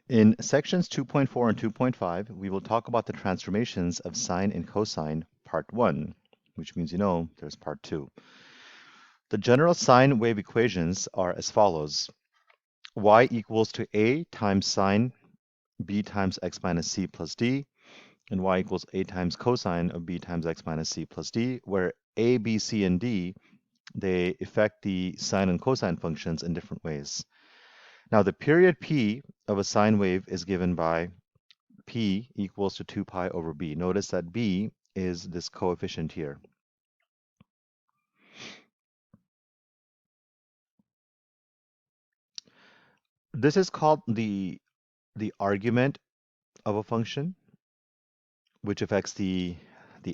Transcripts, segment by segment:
In sections 2.4 and 2.5, we will talk about the transformations of sine and cosine, part 1, which means there's part 2. The general sine wave equations are as follows. Y equals to A times sine B times x minus c plus d, and y equals A times cosine of B times x minus c plus d, where A, B, C, and D, they affect the sine and cosine functions in different ways. Now, the period P of a sine wave is given by P equals to 2 pi over B. Notice that B is this coefficient here. This is called the argument of a function, which affects the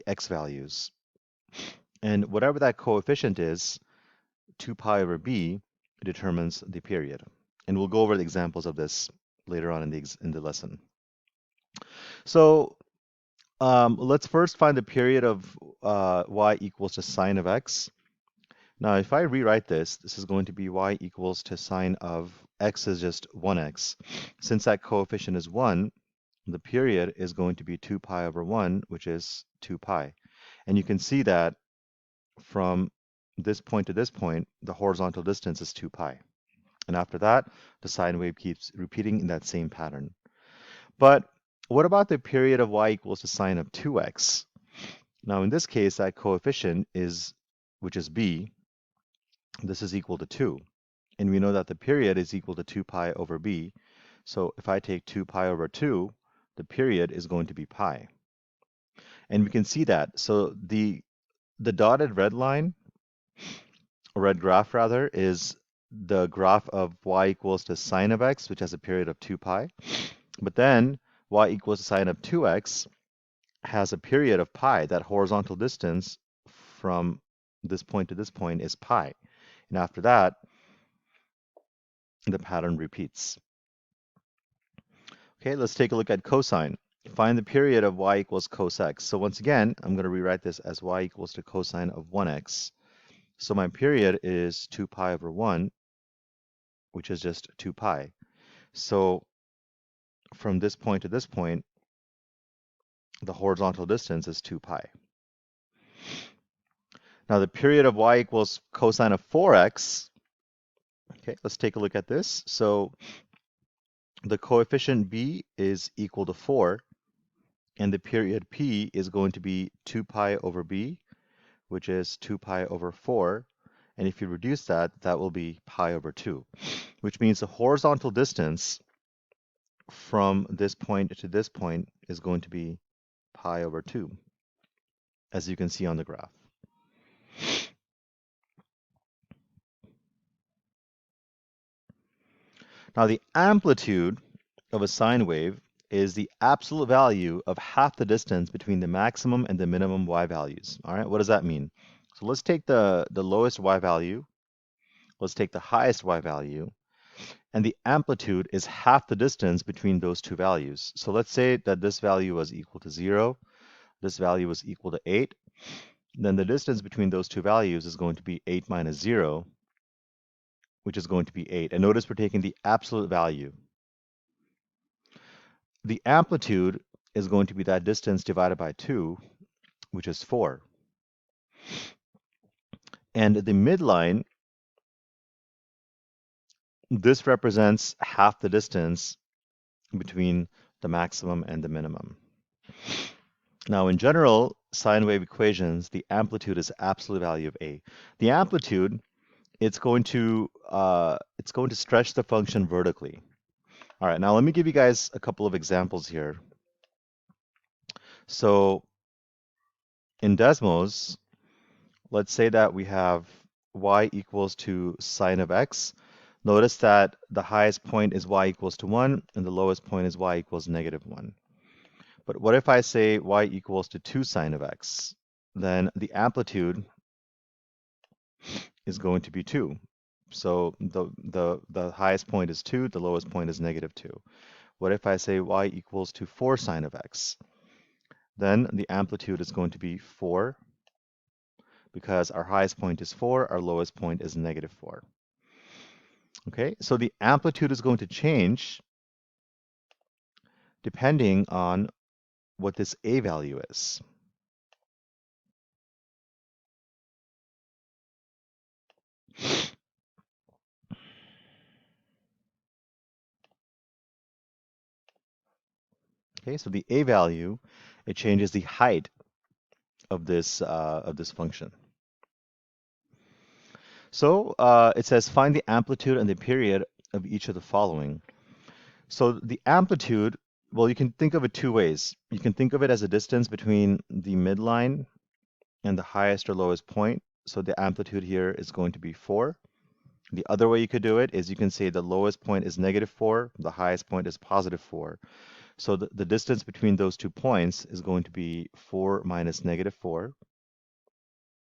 x values. And whatever that coefficient is, 2 pi over B determines the period. And we'll go over the examples of this later on in the lesson. So let's first find the period of y equals to sine of x. Now, if I rewrite this, this is going to be y equals to sine of x is just 1x. Since that coefficient is 1, the period is going to be 2 pi over 1, which is 2 pi. And you can see that from this point to this point, the horizontal distance is 2 pi. And after that, the sine wave keeps repeating in that same pattern. But what about the period of y equals to sine of 2x? Now, in this case, that coefficient is, which is b, this is equal to 2. And we know that the period is equal to 2 pi over b. So if I take 2 pi over 2, the period is going to be pi. And we can see that. So the dotted red line, or red graph rather, is the graph of y equals to sine of x, which has a period of 2 pi. But then y equals to sine of 2x has a period of pi. That horizontal distance from this point to this point is pi. And after that, the pattern repeats. Okay, let's take a look at cosine. Find the period of y equals cos x. So once again, I'm going to rewrite this as y equals to cosine of 1x. So my period is 2 pi over 1, which is just 2 pi. So from this point to this point, the horizontal distance is 2 pi. Now the period of y equals cosine of 4x. Okay, let's take a look at this. So the coefficient b is equal to 4, and the period p is going to be 2 pi over b, which is 2 pi over 4. And if you reduce that, that will be pi over 2, which means the horizontal distance from this point to this point is going to be pi over 2, as you can see on the graph. Now, the amplitude of a sine wave is the absolute value of half the distance between the maximum and the minimum y values. All right, what does that mean? So let's take the lowest y value. Let's take the highest y value. And the amplitude is half the distance between those two values. So let's say that this value was equal to 0. This value was equal to 8. Then the distance between those two values is going to be 8 minus 0, which is going to be 8. And notice we're taking the absolute value. The amplitude is going to be that distance divided by 2, which is 4. And the midline, this represents half the distance between the maximum and the minimum. Now, in general sine wave equations, the amplitude is the absolute value of a. The amplitude, it's going to stretch the function vertically. All right, now let me give you guys a couple of examples here. So in Desmos, let's say that we have y equals to sine of x. Notice that the highest point is y equals to 1, and the lowest point is y equals negative 1. But what if I say y equals to 2 sine of x? Then the amplitude is going to be 2. So the highest point is 2, the lowest point is negative 2. What if I say y equals to 4 sine of x? Then the amplitude is going to be 4, because our highest point is 4, our lowest point is negative 4. Okay, so the amplitude is going to change depending on what this A value is. Okay, so the A value, it changes the height of this function. So it says find the amplitude and the period of each of the following. So the amplitude, well, you can think of it two ways. You can think of it as a distance between the midline and the highest or lowest point. So the amplitude here is going to be 4. The other way you could do it is you can say the lowest point is -4, the highest point is +4. So the distance between those 2 points is going to be 4 minus -4,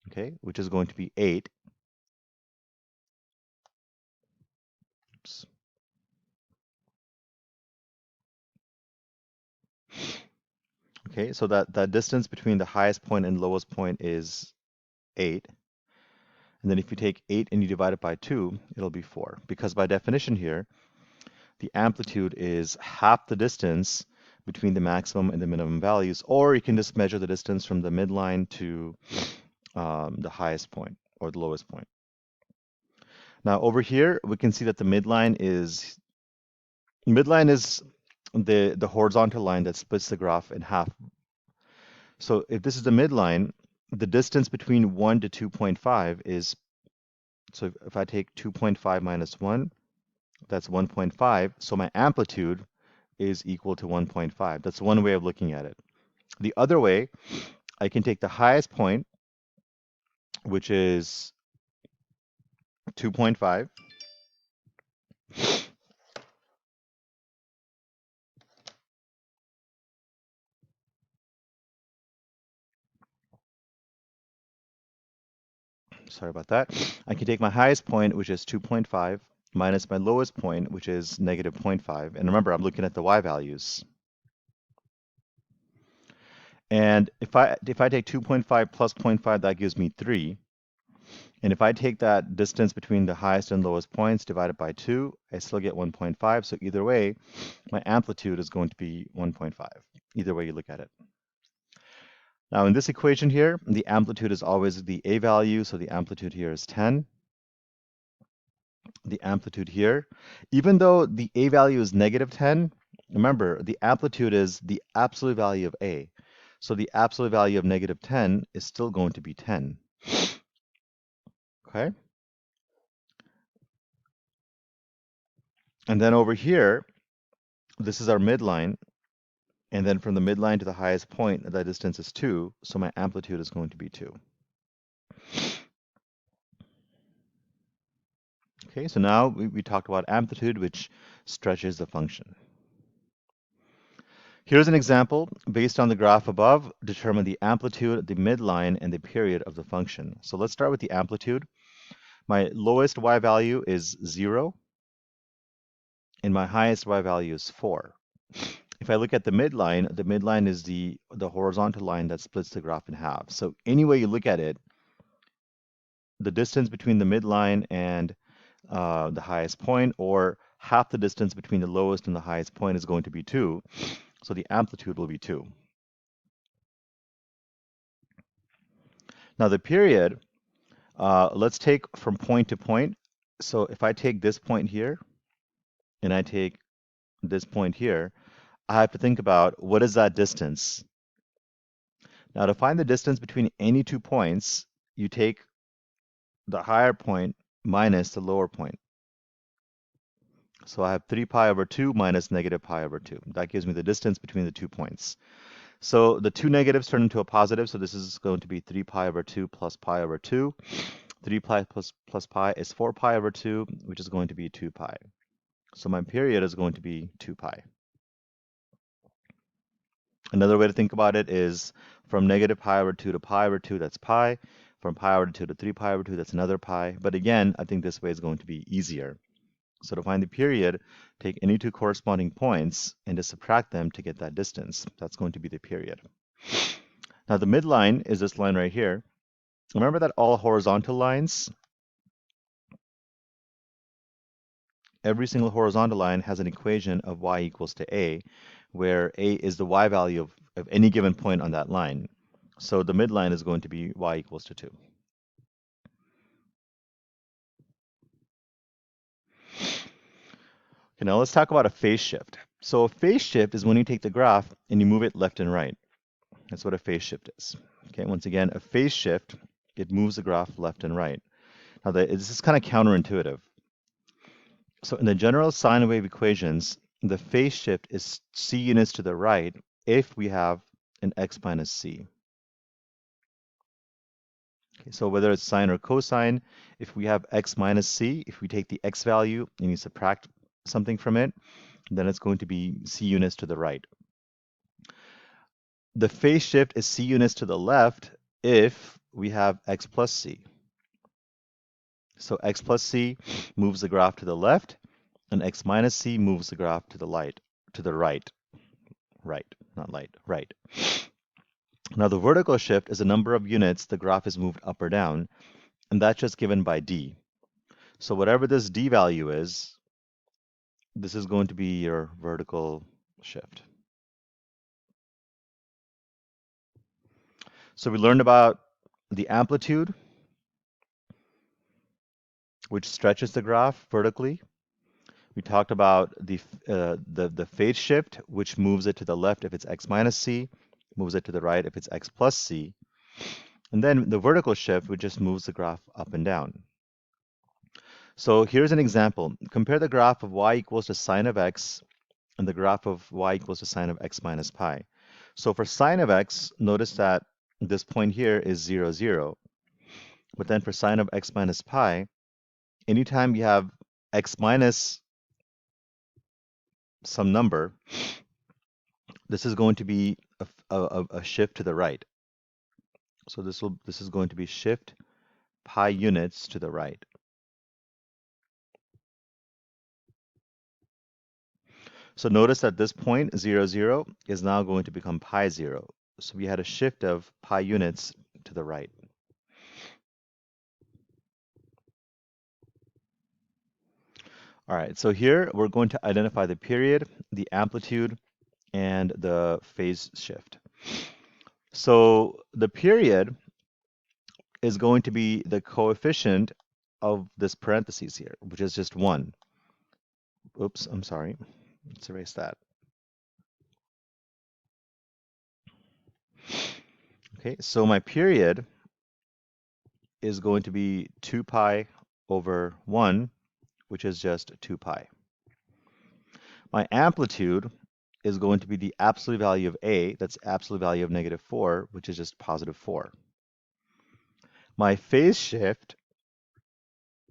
okay, which is going to be 8. Oops. Okay, so that distance between the highest point and lowest point is 8. And then if you take 8 and you divide it by 2, it'll be 4. Because by definition here, the amplitude is half the distance between the maximum and the minimum values, or you can just measure the distance from the midline to the highest point or the lowest point. Now over here, we can see that the midline is the horizontal line that splits the graph in half. So if this is the midline, the distance between 1 to 2.5 is, so if I take 2.5 minus 1, that's 1.5. So my amplitude is equal to 1.5. That's one way of looking at it. The other way, I can take the highest point, which is 2.5. Sorry about that. I can take my highest point, which is 2.5, minus my lowest point, which is negative 0.5. And remember, I'm looking at the y values. And if I take 2.5 plus 0.5, that gives me 3. And if I take that distance between the highest and lowest points divided by 2, I still get 1.5. So either way, my amplitude is going to be 1.5, either way you look at it. Now in this equation here, the amplitude is always the A value, so the amplitude here is 10. The amplitude here, even though the A value is negative 10, remember the amplitude is the absolute value of A. So the absolute value of negative 10 is still going to be 10. Okay? And then over here, this is our midline. And then from the midline to the highest point, that distance is 2. So my amplitude is going to be 2. Okay, so now we talked about amplitude, which stretches the function. Here's an example. Based on the graph above, determine the amplitude, the midline, and the period of the function. So let's start with the amplitude. My lowest y value is 0, and my highest y value is 4. If I look at the midline is the horizontal line that splits the graph in half. So any way you look at it, the distance between the midline and the highest point, or half the distance between the lowest and the highest point, is going to be 2. So the amplitude will be 2. Now the period, let's take from point to point. So if I take this point here and I take this point here, I have to think about what is that distance. Now to find the distance between any 2 points, you take the higher point minus the lower point. So I have 3 pi over 2 minus negative pi over 2. That gives me the distance between the 2 points. So the 2 negatives turn into a positive, so this is going to be 3 pi over 2 plus pi over 2. 3 pi plus pi is 4 pi over 2, which is going to be 2 pi. So my period is going to be 2 pi. Another way to think about it is from negative pi over 2 to pi over 2, that's pi. From pi over 2 to 3 pi over 2, that's another pi. But again, I think this way is going to be easier. So to find the period, take any 2 corresponding points and just subtract them to get that distance. That's going to be the period. Now the midline is this line right here. Remember that all horizontal lines, every single horizontal line has an equation of y equals to a, where A is the y value of any given point on that line. So the midline is going to be y equals to 2. Okay, now let's talk about a phase shift. So a phase shift is when you take the graph and you move it left and right. That's what a phase shift is. Okay, once again, a phase shift, it moves the graph left and right. Now, this is kind of counterintuitive. So in the general sine wave equations, the phase shift is c units to the right if we have an x minus c. Okay, so whether it's sine or cosine, if we have x minus c, if we take the x value and you subtract something from it, then it's going to be c units to the right. The phase shift is c units to the left if we have x plus c. So x plus c moves the graph to the left, and x minus c moves the graph to the right. Right, not light, right. Now the vertical shift is the number of units the graph is moved up or down, and that's just given by d. So whatever this d value is, this is going to be your vertical shift. So we learned about the amplitude, which stretches the graph vertically. We talked about the phase shift, which moves it to the left if it's x minus c, moves it to the right if it's x plus c. And then the vertical shift, which just moves the graph up and down. So here's an example. Compare the graph of y equals to sine of x and the graph of y equals to sine of x minus pi. So for sine of x, notice that this point here is 0, 0. But then for sine of x minus pi, anytime you have x minus some number, this is going to be a shift to the right. So this is going to be shift pi units to the right. So notice that this point, 0, 0, is now going to become pi 0. So we had a shift of pi units to the right. All right, so here we're going to identify the period, the amplitude, and the phase shift. So the period is going to be the coefficient of this parentheses here, which is just 1. Oops, I'm sorry. Let's erase that. Okay, so my period is going to be 2 pi over 1, which is just 2 pi. My amplitude is going to be the absolute value of A, that's absolute value of -4, which is just positive 4. My phase shift,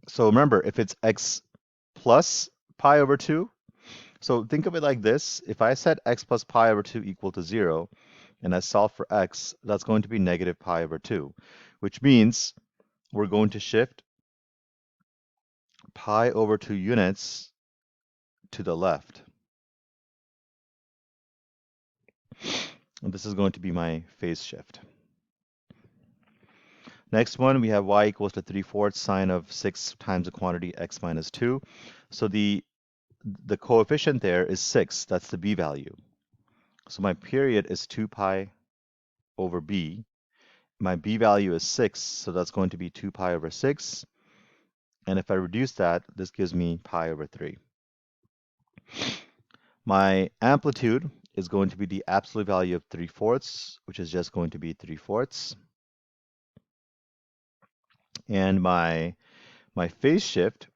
so remember, if it's x plus pi over 2, so think of it like this. If I set x plus pi over 2 equal to 0, and I solve for x, that's going to be negative pi over 2, which means we're going to shift pi over 2 units to the left. And this is going to be my phase shift. Next one, we have y equals to 3/4 sine of 6 times the quantity x minus 2. So the coefficient there is 6. That's the b value. So my period is 2 pi over b. My b value is 6, so that's going to be 2 pi over 6. And if I reduce that, this gives me pi over 3. My amplitude is going to be the absolute value of 3/4, which is just going to be 3/4. And my phase shift,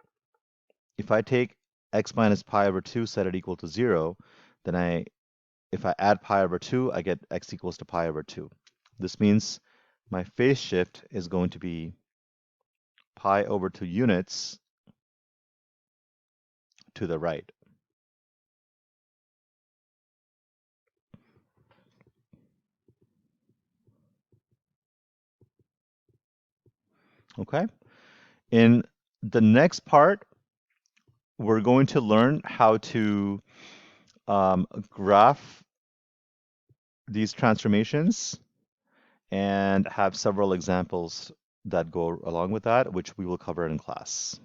if I take x minus pi over 2, set it equal to 0, then if I add pi over 2, I get x equals to pi over 2. This means my phase shift is going to be pi over 2 units to the right. Okay? In the next part, we're going to learn how to graph these transformations and have several examples that go along with that, which we will cover in class.